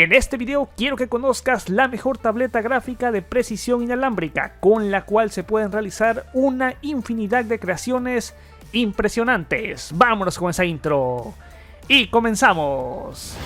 En este video quiero que conozcas la mejor tableta gráfica de precisión inalámbrica, con la cual se pueden realizar una infinidad de creaciones impresionantes. Vámonos con esa intro y comenzamos.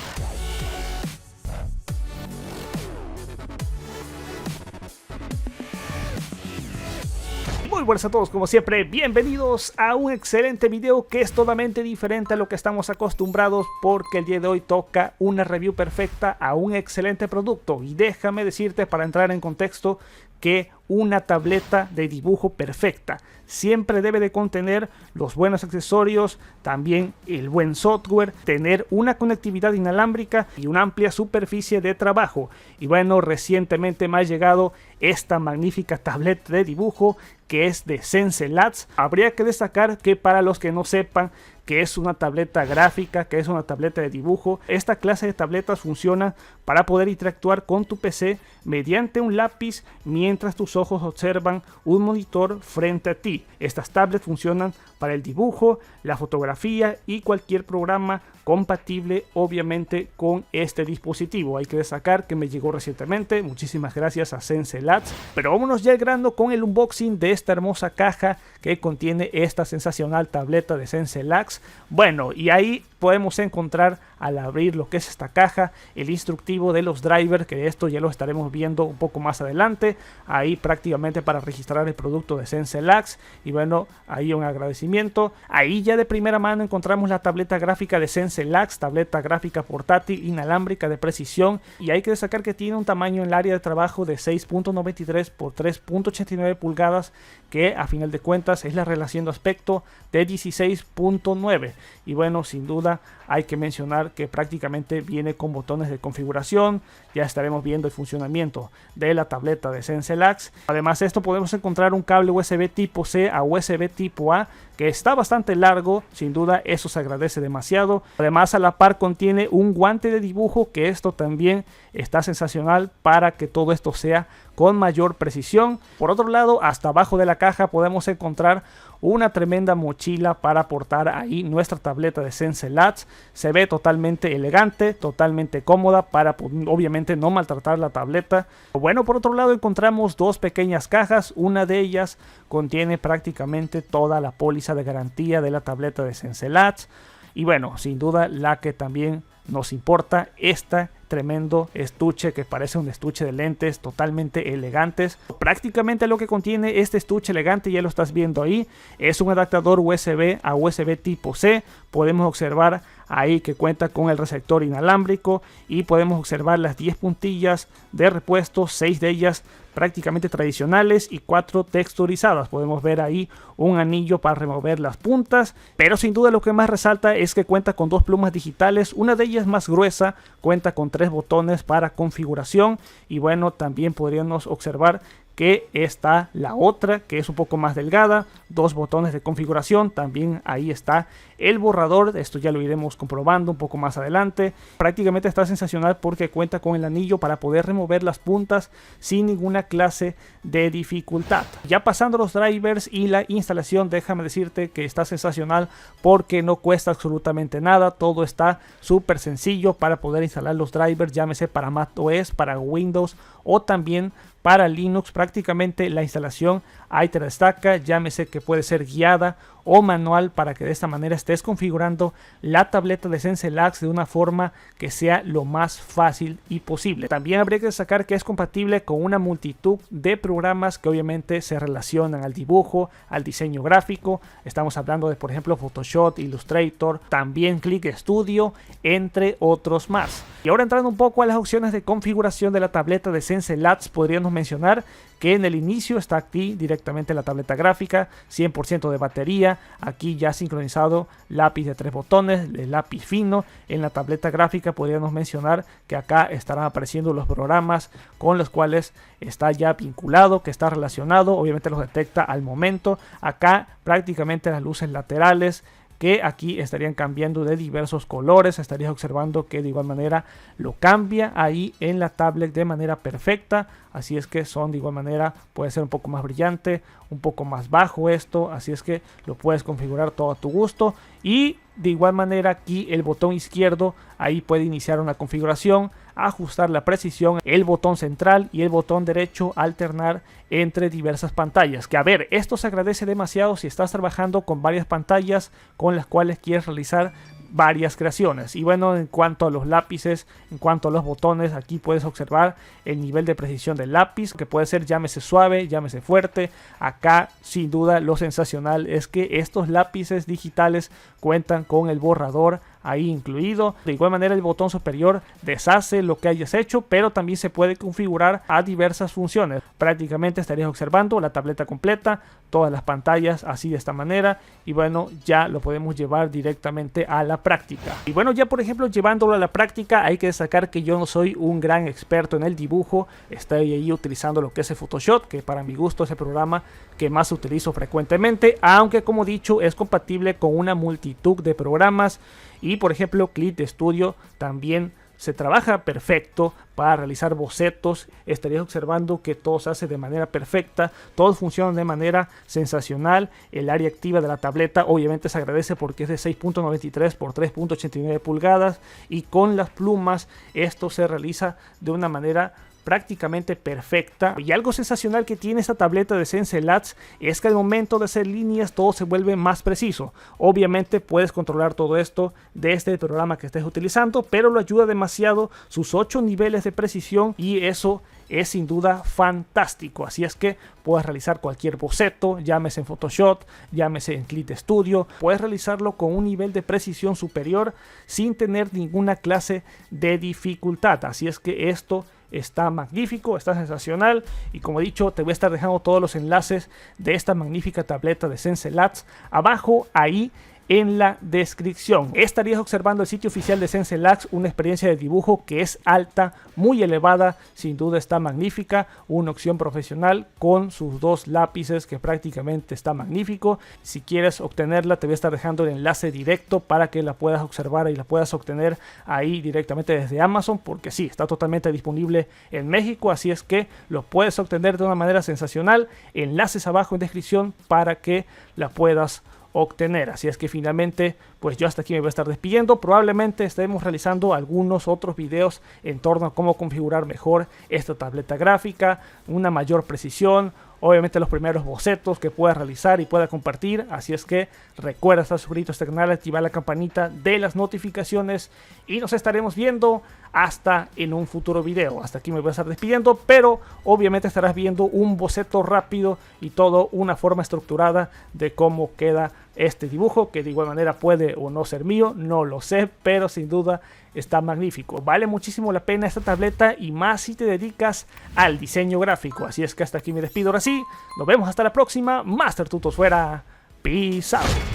Muy buenas a todos, como siempre, bienvenidos a un excelente video que es totalmente diferente a lo que estamos acostumbrados, porque el día de hoy toca una review perfecta a un excelente producto. Y déjame decirte, para entrar en contexto, que una tableta de dibujo perfecta siempre debe de contener los buenos accesorios, también el buen software, tener una conectividad inalámbrica y una amplia superficie de trabajo. Y bueno, recientemente me ha llegado esta magnífica tableta de dibujo que es de Sensei Labs. Habría que destacar que, para los que no sepan que es una tableta gráfica, que es una tableta de dibujo, esta clase de tabletas funciona para poder interactuar con tu PC mediante un lápiz mientras tus ojos observan un monitor frente a ti. Estas tablets funcionan para el dibujo, la fotografía y cualquier programa compatible obviamente con este dispositivo. Hay que destacar que me llegó recientemente, muchísimas gracias a Sensei Labs. Pero vámonos ya al grano con el unboxing de esta hermosa caja que contiene esta sensacional tableta de Sensei Labs. Bueno, y ahí podemos encontrar, al abrir lo que es esta caja, el instructivo de los drivers, que de esto ya lo estaremos viendo un poco más adelante. Ahí prácticamente para registrar el producto de Sensei Labs. Y bueno, ahí un agradecimiento. Ahí ya de primera mano encontramos la tableta gráfica de Sensei Labs, tableta gráfica portátil inalámbrica de precisión. Y hay que destacar que tiene un tamaño en el área de trabajo de 6.93 por 3.89 pulgadas, que a final de cuentas es la relación de aspecto de 16.9. Y bueno, sin duda hay que mencionar que prácticamente viene con botones de configuración. Ya estaremos viendo el funcionamiento de la tableta de Sensei Labs. Además de esto, podemos encontrar un cable USB tipo C a USB tipo A, que está bastante largo, sin duda eso se agradece demasiado. Además, a la par contiene un guante de dibujo, que esto también está sensacional para que todo esto sea con mayor precisión. Por otro lado, hasta abajo de la caja podemos encontrar una tremenda mochila para portar ahí nuestra tableta de Sensei Labs. Se ve totalmente elegante, totalmente cómoda para obviamente no maltratar la tableta. Bueno, por otro lado encontramos dos pequeñas cajas. Una de ellas contiene prácticamente toda la póliza de garantía de la tableta de Sensei Labs. Y bueno, sin duda la que también nos importa, esta tremendo estuche que parece un estuche de lentes totalmente elegantes. Prácticamente lo que contiene este estuche elegante, ya lo estás viendo ahí, es un adaptador USB a USB tipo C. Podemos observar ahí que cuenta con el receptor inalámbrico y podemos observar las 10 puntillas de repuesto, 6 de ellas prácticamente tradicionales y 4 texturizadas. Podemos ver ahí un anillo para remover las puntas, pero sin duda lo que más resalta es que cuenta con 2 plumas digitales. Una de ellas más gruesa, cuenta con 3 botones para configuración. Y bueno, también podríamos observar que está la otra, que es un poco más delgada, 2 botones de configuración. También ahí está el borrador, esto ya lo iremos comprobando un poco más adelante. Prácticamente está sensacional porque cuenta con el anillo para poder remover las puntas sin ninguna clase de dificultad. Ya pasando los drivers y la instalación, déjame decirte que está sensacional porque no cuesta absolutamente nada. Todo está súper sencillo para poder instalar los drivers, llámese para macOS, para Windows o también para Linux. Prácticamente la instalación ahí te destaca, llámese que puede ser guiada o manual, para que de esta manera estés configurando la tableta de Sensei Labs de una forma que sea lo más fácil y posible. También habría que destacar que es compatible con una multitud de programas que obviamente se relacionan al dibujo, al diseño gráfico. Estamos hablando de, por ejemplo, Photoshop, Illustrator, también Click Studio, entre otros más. Y ahora, entrando un poco a las opciones de configuración de la tableta de Sensei Labs, podríamos mencionar que en el inicio está aquí directamente la tableta gráfica, 100% de batería. Aquí ya sincronizado lápiz de 3 botones, el lápiz fino. En la tableta gráfica podríamos mencionar que acá estarán apareciendo los programas con los cuales está ya vinculado, que está relacionado. Obviamente los detecta al momento. Acá prácticamente las luces laterales, que aquí estarían cambiando de diversos colores. Estarías observando que de igual manera lo cambia ahí en la tablet de manera perfecta. así es que son de igual manera, puede ser un poco más brillante, un poco más bajo esto, así es que lo puedes configurar todo a tu gusto. Y de igual manera aquí el botón izquierdo, ahí puede iniciar una configuración, ajustar la precisión, el botón central y el botón derecho alternar entre diversas pantallas, que a ver, esto se agradece demasiado si estás trabajando con varias pantallas con las cuales quieres realizar varias creaciones. Y bueno, en cuanto a los lápices, en cuanto a los botones, aquí puedes observar el nivel de precisión del lápiz, que puede ser llámese suave, llámese fuerte. Acá sin duda lo sensacional es que estos lápices digitales cuentan con el borrador ahí incluido. De igual manera el botón superior deshace lo que hayas hecho, pero también se puede configurar a diversas funciones. Prácticamente estarías observando la tableta completa, todas las pantallas así de esta manera, y bueno, ya lo podemos llevar directamente a la práctica. Y bueno, ya por ejemplo llevándolo a la práctica, hay que destacar que yo no soy un gran experto en el dibujo. Estoy ahí utilizando lo que es el Photoshop, que para mi gusto es el programa que más utilizo frecuentemente, aunque como dicho es compatible con una multitud de programas. Y por ejemplo Clip Studio también se trabaja perfecto para realizar bocetos. Estarías observando que todo se hace de manera perfecta, todos funcionan de manera sensacional. El área activa de la tableta obviamente se agradece porque es de 6.93 por 3.89 pulgadas, y con las plumas esto se realiza de una manera prácticamente perfecta. Y algo sensacional que tiene esta tableta de Sensei Labs es que al momento de hacer líneas todo se vuelve más preciso. Obviamente puedes controlar todo esto desde el programa que estés utilizando, pero lo ayuda demasiado sus 8 niveles de precisión, y eso es sin duda fantástico. Así es que puedes realizar cualquier boceto, llámese en Photoshop, llámese en Clip Studio, puedes realizarlo con un nivel de precisión superior sin tener ninguna clase de dificultad. Así es que esto está magnífico, está sensacional, y como he dicho te voy a estar dejando todos los enlaces de esta magnífica tableta de Sensei Labs abajo ahí en la descripción. Estarías observando el sitio oficial de Sensei Labs, una experiencia de dibujo que es alta, muy elevada, sin duda está magnífica, una opción profesional con sus 2 lápices que prácticamente está magnífico. Si quieres obtenerla te voy a estar dejando el enlace directo para que la puedas observar y la puedas obtener ahí directamente desde Amazon, porque sí, está totalmente disponible en México, así es que lo puedes obtener de una manera sensacional. Enlaces abajo en descripción para que la puedas obtener. Así es que finalmente pues yo hasta aquí me voy a estar despidiendo. Probablemente estaremos realizando algunos otros videos en torno a cómo configurar mejor esta tableta gráfica, una mayor precisión, obviamente los primeros bocetos que puedas realizar y puedas compartir. Así es que recuerda estar suscrito a este canal, activar la campanita de las notificaciones, y nos estaremos viendo hasta en un futuro video. Hasta aquí me voy a estar despidiendo, pero obviamente estarás viendo un boceto rápido y todo una forma estructurada de cómo queda este dibujo, que de igual manera puede o no ser mío, no lo sé, pero sin duda está magnífico. Vale muchísimo la pena esta tableta, y más si te dedicas al diseño gráfico. Así es que hasta aquí me despido ahora sí. Nos vemos hasta la próxima. Master Tutos fuera. Peace out.